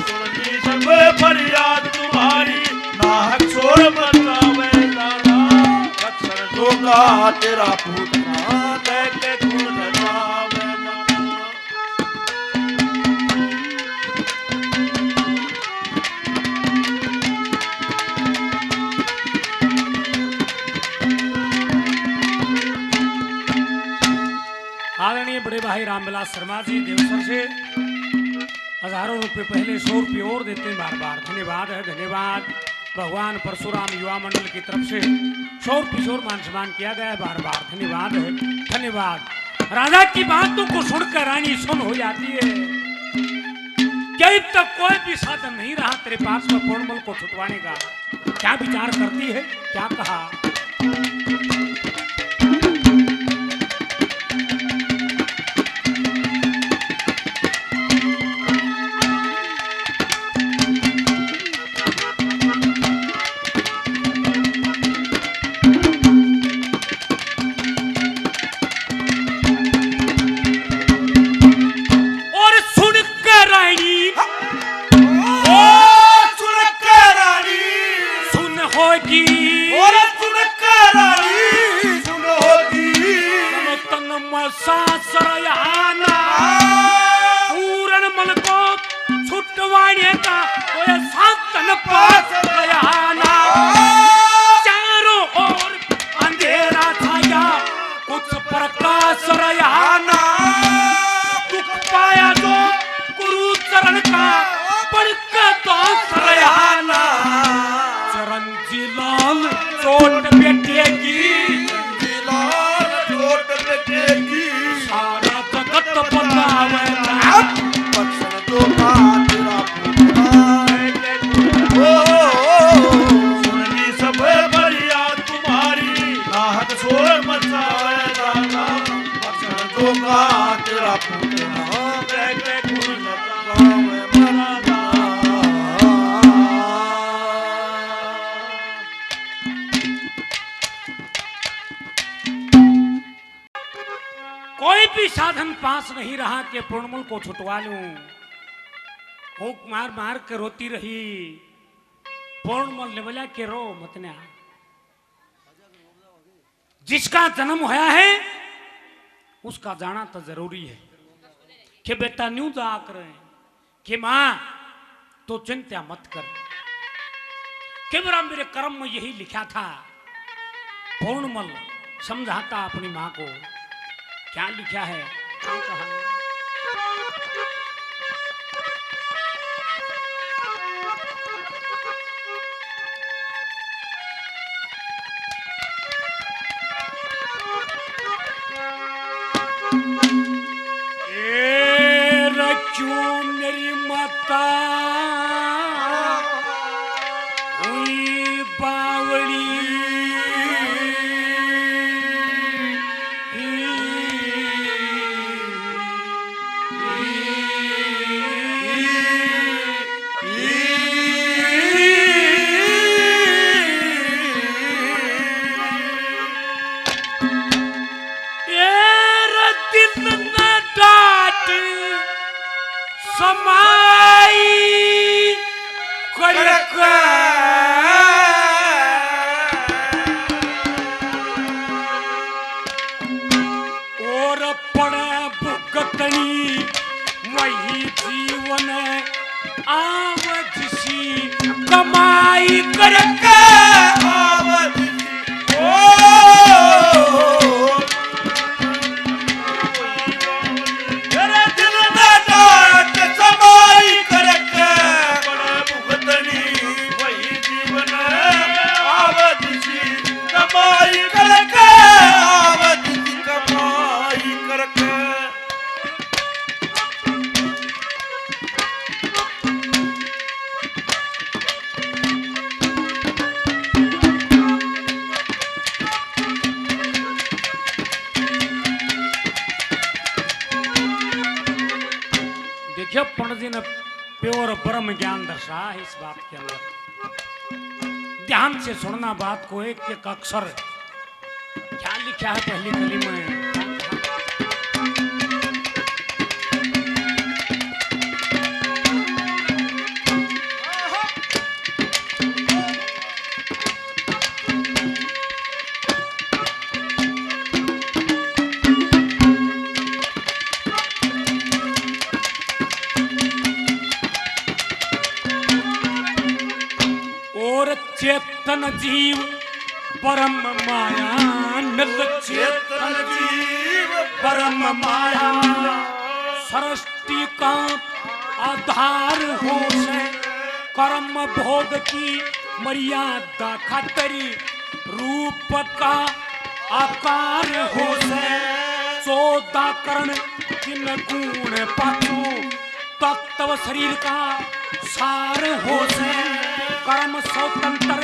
सुनी सब फरियाद तुम्हारी नाहक शोर मचावे दादा अक्सर जोगा तेरा पूतना कह गुण लगावे दादा आदरणीय बड़े भाई रामविलास शर्मा जी देवसर से हजारों रुपए पहले 100 रुपये और देते हैं बार बार धन्यवाद है धन्यवाद भगवान परशुराम युवा मंडल की तरफ से 100 रुपये और मान सम्मान किया गया है बार बार धन्यवाद है धन्यवाद राजा की बातों को सुनकर रानी सुन हो जाती है क्या अब तक कोई भी साधन नहीं रहा तेरे पास में पूर्णमल को छुटवाने का क्या विचार करती है क्या कहा और सुनकर रानी ओ सुन के रानी सुन होगी और सुन के रानी सुन होगी तन मसासर आना पूरन मन को छुटवाने का कोई सातन पास आना चारों ओर अंधेरा छाया कुछ प्रकाश आना दुख पाया जो गुरु चरण का पढ़कर तो सरयाना चरण जिलाल चोट बेटेगी दिलाल चोट बेटेगी सारा जगत बतावे बक्सर जोगा तेरा पूतना सुननी सब फरियाद तुम्हारी राहत शोर मचावे दादा बक्सर जोगा तेरा पूतना कह गुण लगावे मरादा कोई भी साधन पास नहीं रहा कि पूर्णमल को छुटवा लूं फूंक मार मार के रोती रही पूर्णमल ने बोला कि रो मत ने जिसका जन्म होया है उसका जाना तो जरूरी है कि बेटा न्यू जा कर कि मां तो चिंता मत कर कि मेरे कर्म में यही लिखा था। पूर्णमल समझाता अपनी मां को, क्या लिखा है, क्या कहा। क्यों मेरी माता हुई बावली, समाई करक और पड़े भुगतनी वही जीवन आवत सी कमाई करक आवत देखिए पंडित जी ने प्योर ब्रह्म ज्ञान दर्शा है इस बात के अंदर। ध्यान से सुनना बात को, एक एक अक्षर क्या लिखा है पहली कली में। चेतन जीव परम माया मिल, चेतन जीव परम माया सृष्टि का आधार हो से, कर्म भोग की मर्यादा खातरी रूप का आकार हो से, 14 करण किन गुण पाचो तत्व शरीर का सार हो से, कर्म स्वतंत्र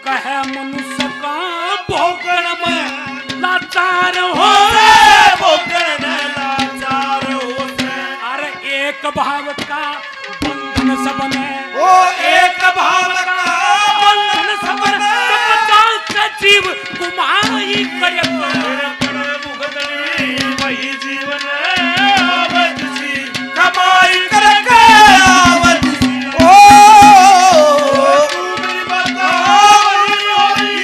कहे मनुष्य का भोगण में लाचार हो से, भोगण में लाचार हो से। अरे एक भाव का बंधन सब में, ओ एक भाव का बंधन सब में, जीव कुमारी करे वही जीवन आवत सी कमाई करके आवत सी। ओ मेरी माता वही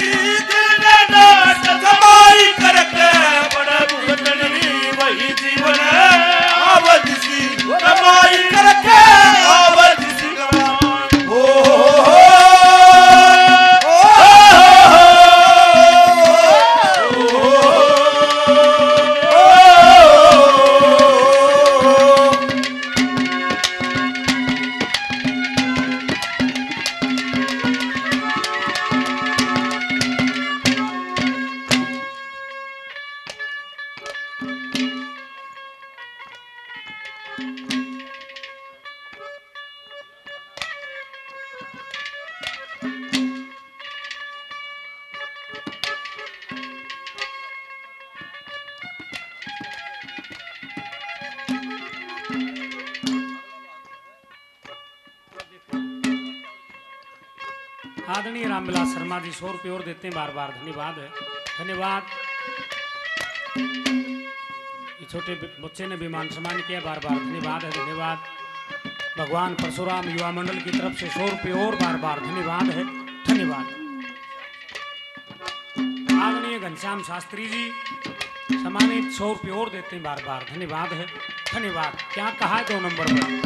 दिल में नाच कमाई करके बड़ा भुगतनी वही जीवन आवत सी कमाई करके आवत सी कमाई। ओ आदरणीय रामविलास शर्मा जी 100 रुपये और देते हैं बार बार, धन्यवाद है, धन्यवाद। ये छोटे बच्चे ने भी मान सम्मान किया, बार बार धन्यवाद है, धन्यवाद। भगवान परशुराम युवा मंडल की तरफ से 100 रुपये और बार बार धन्यवाद है, धन्यवाद। आदरणीय घनश्याम शास्त्री जी सम्मानित 100 रुपये और देते हैं बार बार, धन्यवाद है, धन्यवाद। क्या कहा है 2 नंबर पर?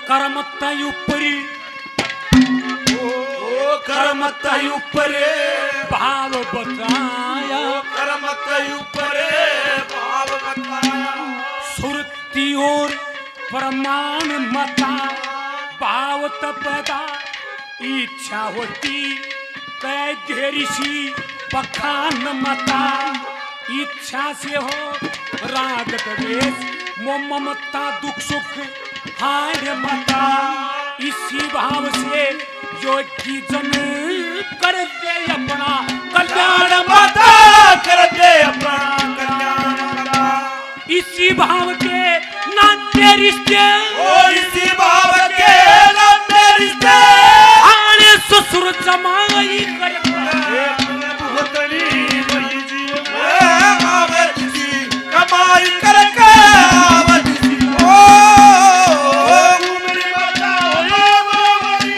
कर्म तय उपरी ओ कर्म तय उपरे भाव बताया कर्म तय उपरे भाव बताया सुरती और प्रमाण मता भाव तपदा इच्छा होती कै ऋषि बखान मता इच्छा से हो राग द्वेष मोह ममता दुख सुख हार मता इसी भाव से योगी जन कर दे अपना कल्याण माता कर दे अपना कल्याण माता इसी भाव के नाते रिश्ते ओ इसी भाव के नाते रिश्ते आने ससुर जमाई कर भुगतनी वही जीवन आवे जी कमाई करके आवे जी ओ मेरी माता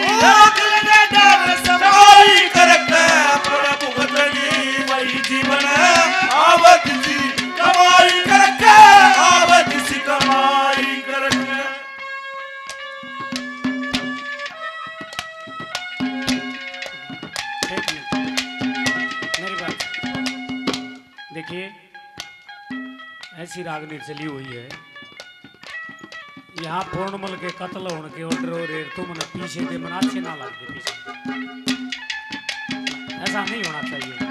ओ दिल ने डाल समाई करके अपना भुगतनी वही जीवन आवे जी कमाई करके आवे जी कमाई करके मेरी बात देखिए ऐसी रागनी चली हुई है यहाँ पूर्णमल के कत्ल होने के ऑर्डर और तुम न पीछे थे मन अच्छे ना लगे पीछे ऐसा नहीं होना चाहिए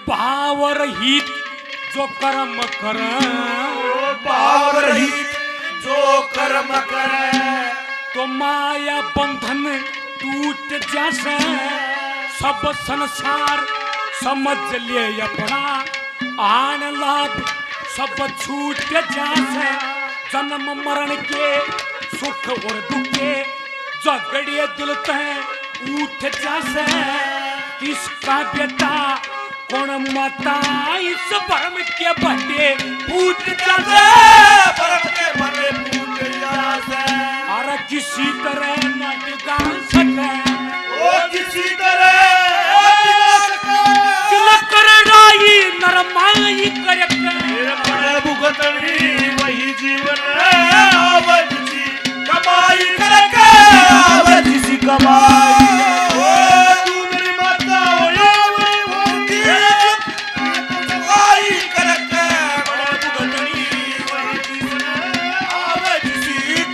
भाव रहित जो कर्म कर भाव रहित जो कर्म करे तो माया बंधन टूट जैसे सब संसार समझ ले अपना आन लाभ सब छूट जैसे जन्म मरण के सुख और दुख के झगड़े दिल तय उठ जैसे किसका बेटा कौन माता इस भरम के बटे फूट जाते भरम के बटे फूट जाते और किसी तरह न टिका सके ओ किसी तरह तिलक करनाई नरमाई करके मेरे भुगतनी वही जीवन आवत जी कमाई करके आवत जी कमाई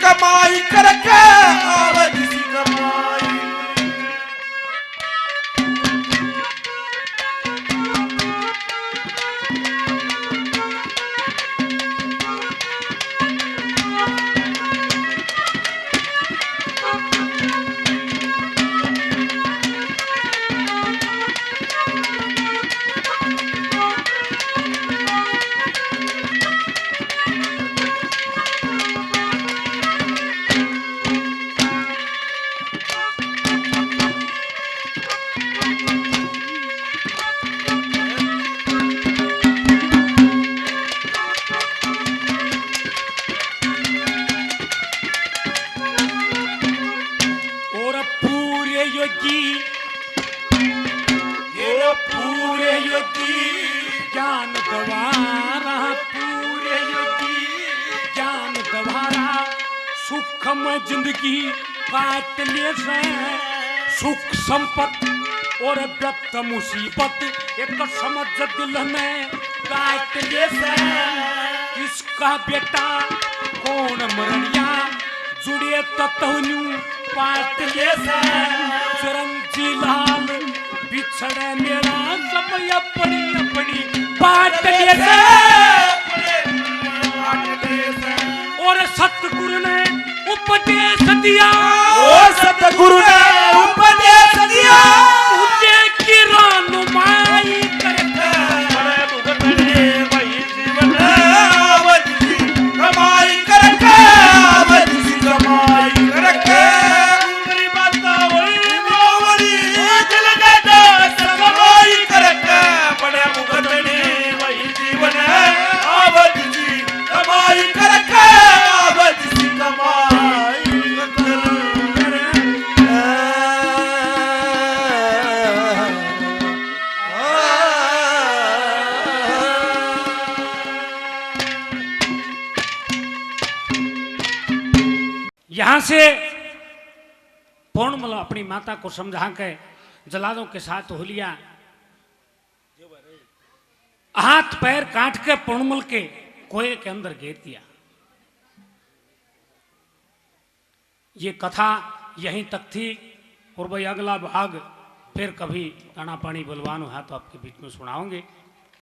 कमाई करके आवे जिसी कमाई पूरे योगी ज्ञान द्वारा पूरे योगी ज्ञान द्वारा सुखमय जिंदगी काट ले से सुख संपत्ति और व्यक्त मुसीबत एक समझ दिल में काट ले से किसका बेटा कौन मरणिया जुड़े तत्वनु पाट ले से चिरंजी लाल बिछड़े मेरा समय अपनी अपनी बात और सतगुरु ने उपदेश दिया और सतगुरु ने उपदेश दिया मुझे की रानुमाई करके बड़े भुगतने वही जीवन आवत जी कमाई करके आवत जी कमाई करके मेरी माता वही मोवरी दिल ने दास कमाई करके बड़े भुगतने वहां से पूर्णमल अपनी माता को समझा के जलादों के साथ हो लिया, हाथ पैर काट के पूर्णमल के कुएं के अंदर घेर दिया। ये कथा यहीं तक थी और भाई अगला भाग फिर कभी दाना पानी बलवान हुआ तो आपके बीच में सुनाओगे।